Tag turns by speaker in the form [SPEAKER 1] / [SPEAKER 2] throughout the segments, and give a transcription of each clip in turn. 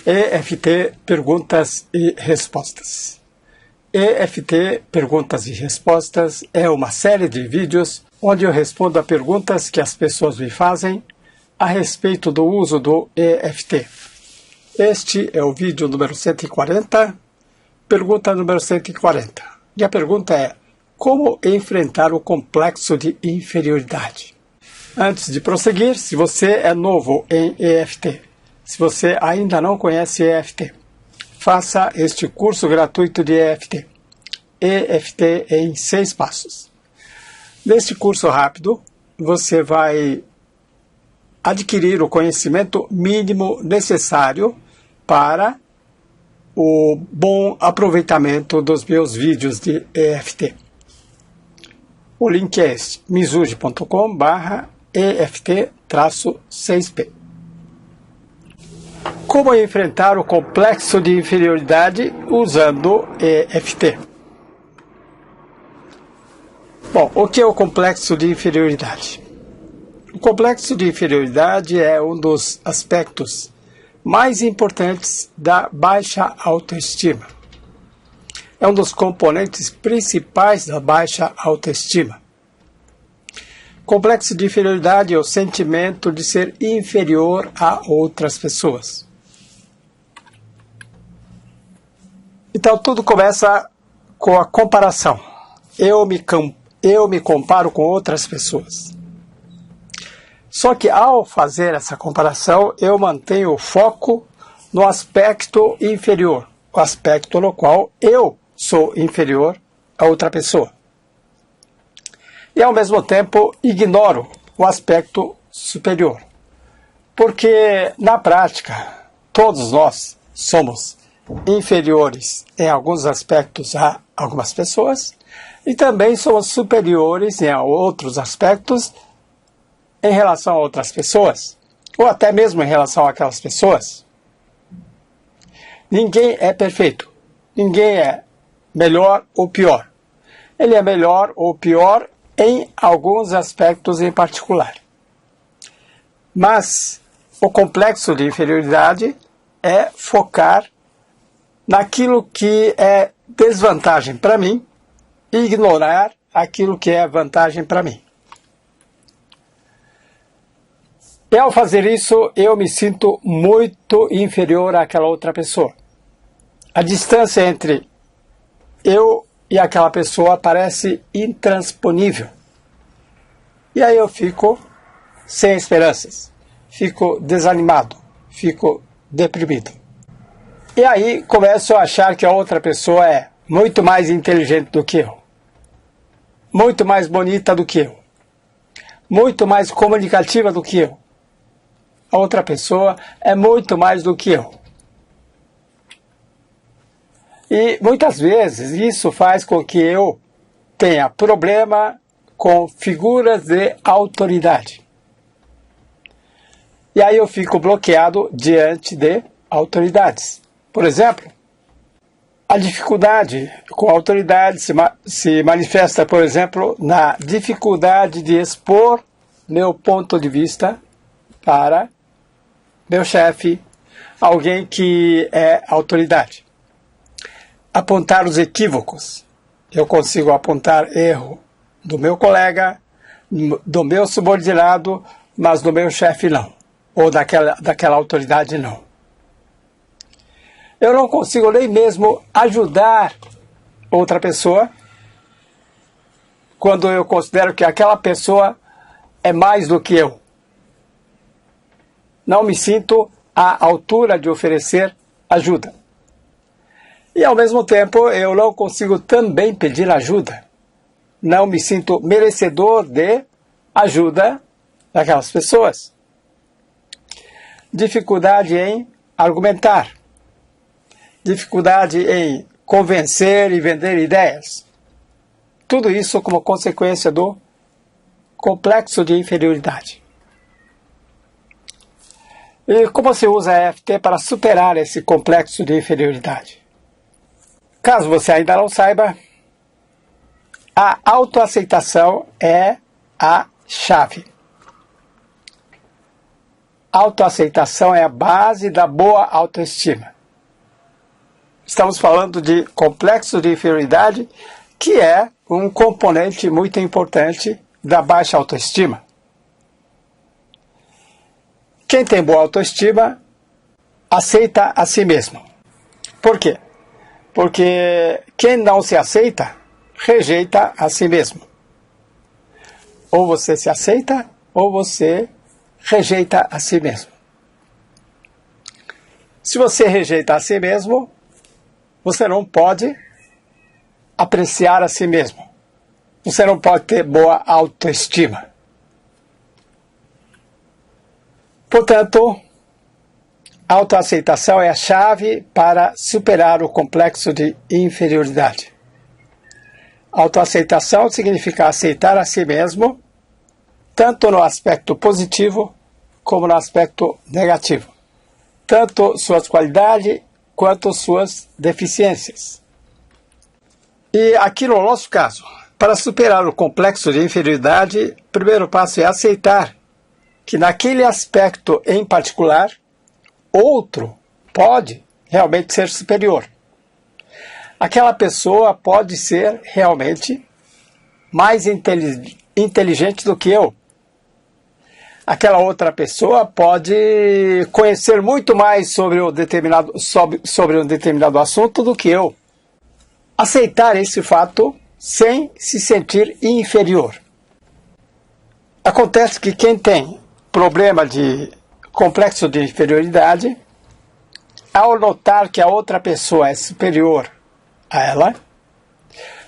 [SPEAKER 1] EFT Perguntas e Respostas. EFT Perguntas e Respostas é uma série de vídeos onde eu respondo a perguntas que as pessoas me fazem a respeito do uso do EFT. Este é o vídeo número 140, pergunta número 140. E a pergunta é: como enfrentar o complexo de inferioridade? Antes de prosseguir, se você é novo em EFT, se você ainda não conhece EFT, faça este curso gratuito de EFT. EFT em 6 passos. Neste curso rápido, você vai adquirir o conhecimento mínimo necessário para o bom aproveitamento dos meus vídeos de EFT. O link é este, mizuji.com/EFT-6P. Como enfrentar o complexo de inferioridade usando EFT? Bom, o que é o complexo de inferioridade? O complexo de inferioridade é um dos aspectos mais importantes da baixa autoestima. É um dos componentes principais da baixa autoestima. Complexo de inferioridade é o sentimento de ser inferior a outras pessoas. Então tudo começa com a comparação. Eu me comparo com outras pessoas. Só que ao fazer essa comparação, eu mantenho o foco no aspecto inferior, o aspecto no qual eu sou inferior a outra pessoa. E ao mesmo tempo ignoro o aspecto superior. Porque na prática, todos nós somos inferiores em alguns aspectos a algumas pessoas e também somos superiores em outros aspectos em relação a outras pessoas, ou até mesmo em relação àquelas pessoas. Ninguém é perfeito. Ninguém é melhor ou pior. Ele é melhor ou pior em alguns aspectos em particular. Mas o complexo de inferioridade é focar naquilo que é desvantagem para mim e ignorar aquilo que é vantagem para mim. E ao fazer isso, eu me sinto muito inferior àquela outra pessoa. A distância entre eu e aquela pessoa parece intransponível. E aí eu fico sem esperanças, fico desanimado, fico deprimido. E aí começo a achar que a outra pessoa é muito mais inteligente do que eu, muito mais bonita do que eu, muito mais comunicativa do que eu. A outra pessoa é muito mais do que eu. E muitas vezes isso faz com que eu tenha problema com figuras de autoridade. E aí eu fico bloqueado diante de autoridades. Por exemplo, a dificuldade com a autoridade se manifesta, por exemplo, na dificuldade de expor meu ponto de vista para meu chefe, alguém que é autoridade. Apontar os equívocos. Eu consigo apontar erro do meu colega, do meu subordinado, mas do meu chefe não. Ou daquela autoridade não. Eu não consigo nem mesmo ajudar outra pessoa quando eu considero que aquela pessoa é mais do que eu. Não me sinto à altura de oferecer ajuda. E ao mesmo tempo eu não consigo também pedir ajuda. Não me sinto merecedor de ajuda daquelas pessoas. Dificuldade em argumentar. Dificuldade em convencer e vender ideias. Tudo isso como consequência do complexo de inferioridade. E como se usa a EFT para superar esse complexo de inferioridade? Caso você ainda não saiba, a autoaceitação é a chave. autoaceitação é a base da boa autoestima. Estamos falando de complexo de inferioridade, que é um componente muito importante da baixa autoestima. Quem tem boa autoestima aceita a si mesmo. Por quê? Porque quem não se aceita, rejeita a si mesmo. Ou você se aceita, ou você rejeita a si mesmo. Se você rejeita a si mesmo, você não pode apreciar a si mesmo. Você não pode ter boa autoestima. Portanto, a autoaceitação é a chave para superar o complexo de inferioridade. Autoaceitação significa aceitar a si mesmo, tanto no aspecto positivo como no aspecto negativo. Tanto suas qualidades quanto suas deficiências. E aqui no nosso caso, para superar o complexo de inferioridade, o primeiro passo é aceitar que naquele aspecto em particular, outro pode realmente ser superior. Aquela pessoa pode ser realmente mais inteligente do que eu. Aquela outra pessoa pode conhecer muito mais sobre um determinado assunto do que eu. Aceitar esse fato sem se sentir inferior. Acontece que quem tem problema de complexo de inferioridade, ao notar que a outra pessoa é superior a ela,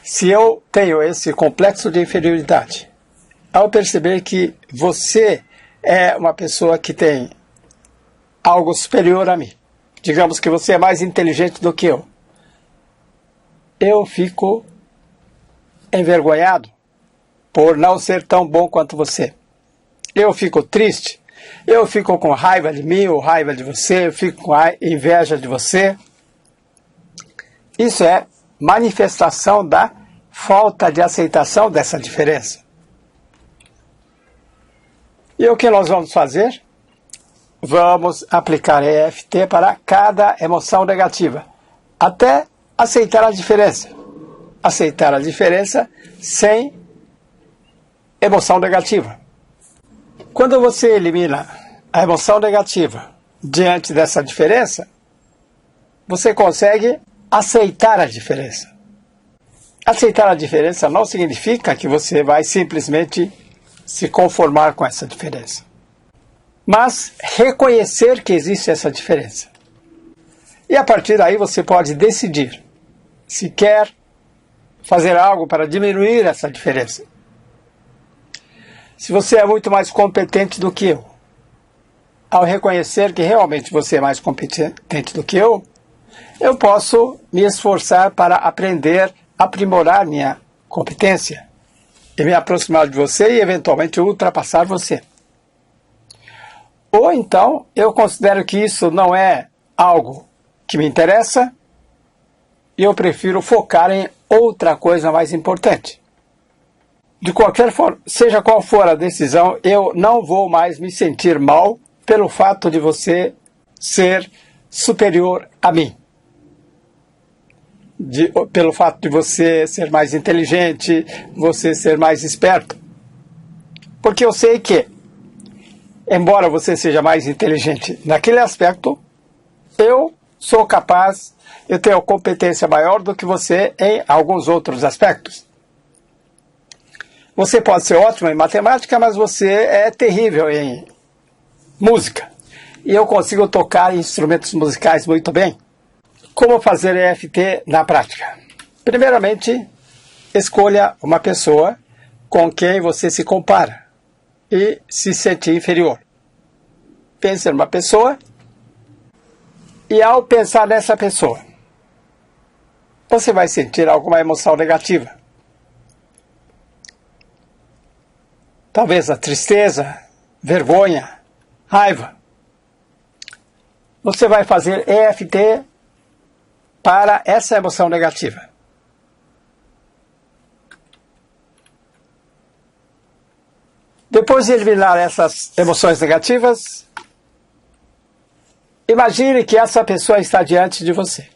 [SPEAKER 1] se eu tenho esse complexo de inferioridade, ao perceber que você é uma pessoa que tem algo superior a mim, digamos que você é mais inteligente do que eu fico envergonhado por não ser tão bom quanto você. Eu fico triste, eu fico com raiva de mim ou raiva de você, eu fico com inveja de você. Isso é manifestação da falta de aceitação dessa diferença. E o que nós vamos fazer? Vamos aplicar EFT para cada emoção negativa, até aceitar a diferença. Aceitar a diferença sem emoção negativa. Quando você elimina a emoção negativa diante dessa diferença, você consegue aceitar a diferença. Aceitar a diferença não significa que você vai simplesmente se conformar com essa diferença, mas reconhecer que existe essa diferença. E a partir daí você pode decidir se quer fazer algo para diminuir essa diferença. Se você é muito mais competente do que eu, ao reconhecer que realmente você é mais competente do que eu posso me esforçar para aprender, aprimorar minha competência e me aproximar de você e eventualmente ultrapassar você. Ou então eu considero que isso não é algo que me interessa e eu prefiro focar em outra coisa mais importante. De qualquer forma, seja qual for a decisão, eu não vou mais me sentir mal pelo fato de você ser superior a mim. Pelo fato de você ser mais inteligente, você ser mais esperto. Porque eu sei que, embora você seja mais inteligente naquele aspecto, eu sou capaz, eu tenho competência maior do que você em alguns outros aspectos. Você pode ser ótimo em matemática, mas você é terrível em música. E eu consigo tocar instrumentos musicais muito bem. Como fazer EFT na prática? Primeiramente, escolha uma pessoa com quem você se compara e se sente inferior. Pense numa pessoa e ao pensar nessa pessoa, você vai sentir alguma emoção negativa. Talvez a tristeza, vergonha, raiva. Você vai fazer EFT para essa emoção negativa. Depois de eliminar essas emoções negativas, Imagine que essa pessoa está diante de você.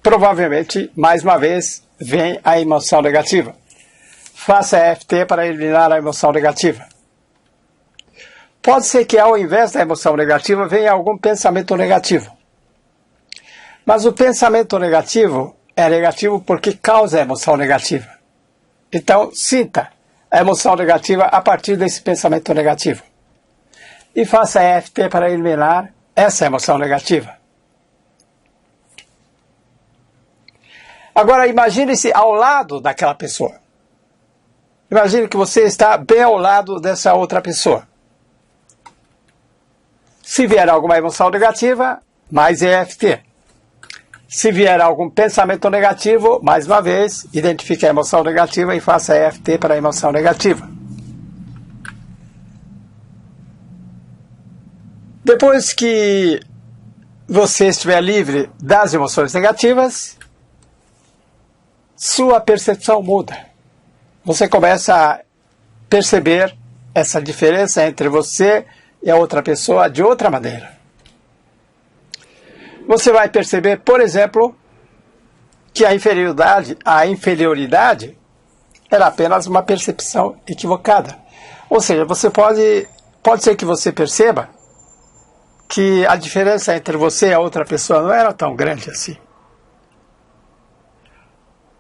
[SPEAKER 1] Provavelmente, mais uma vez, vem a emoção negativa. Faça EFT para eliminar a emoção negativa. Pode ser que ao invés da emoção negativa venha algum pensamento negativo. Mas o pensamento negativo é negativo porque causa a emoção negativa. Então, sinta a emoção negativa a partir desse pensamento negativo. E faça EFT para eliminar essa emoção negativa. Agora, imagine-se ao lado daquela pessoa. Imagine que você está bem ao lado dessa outra pessoa. Se vier alguma emoção negativa, mais EFT. Se vier algum pensamento negativo, mais uma vez, identifique a emoção negativa e faça EFT para a emoção negativa. Depois que você estiver livre das emoções negativas, sua percepção muda. Você começa a perceber essa diferença entre você e a outra pessoa de outra maneira. Você vai perceber, por exemplo, que a inferioridade era apenas uma percepção equivocada. Ou seja, pode ser que você perceba que a diferença entre você e a outra pessoa não era tão grande assim.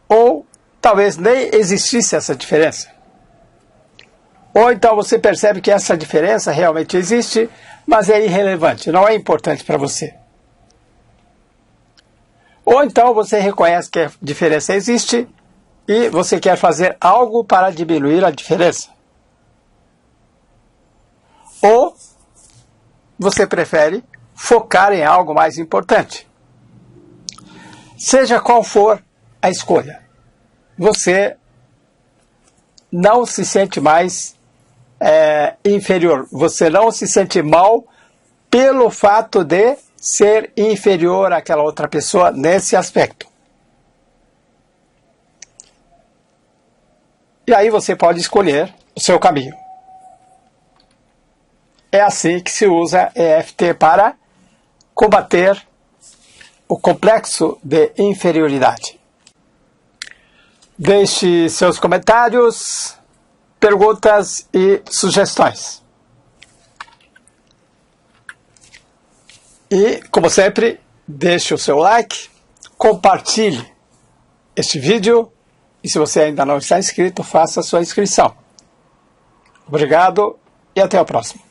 [SPEAKER 1] Ou talvez nem existisse essa diferença. Ou então você percebe que essa diferença realmente existe, mas é irrelevante, não é importante para você. Ou então você reconhece que a diferença existe e você quer fazer algo para diminuir a diferença. Ou você prefere focar em algo mais importante. Seja qual for a escolha, você não se sente mais inferior. Você não se sente mal pelo fato de ser inferior àquela outra pessoa nesse aspecto. E aí você pode escolher o seu caminho. É assim que se usa EFT para combater o complexo de inferioridade. Deixe seus comentários, perguntas e sugestões. E, como sempre, deixe o seu like, compartilhe este vídeo e, se você ainda não está inscrito, faça a sua inscrição. Obrigado e até o próximo.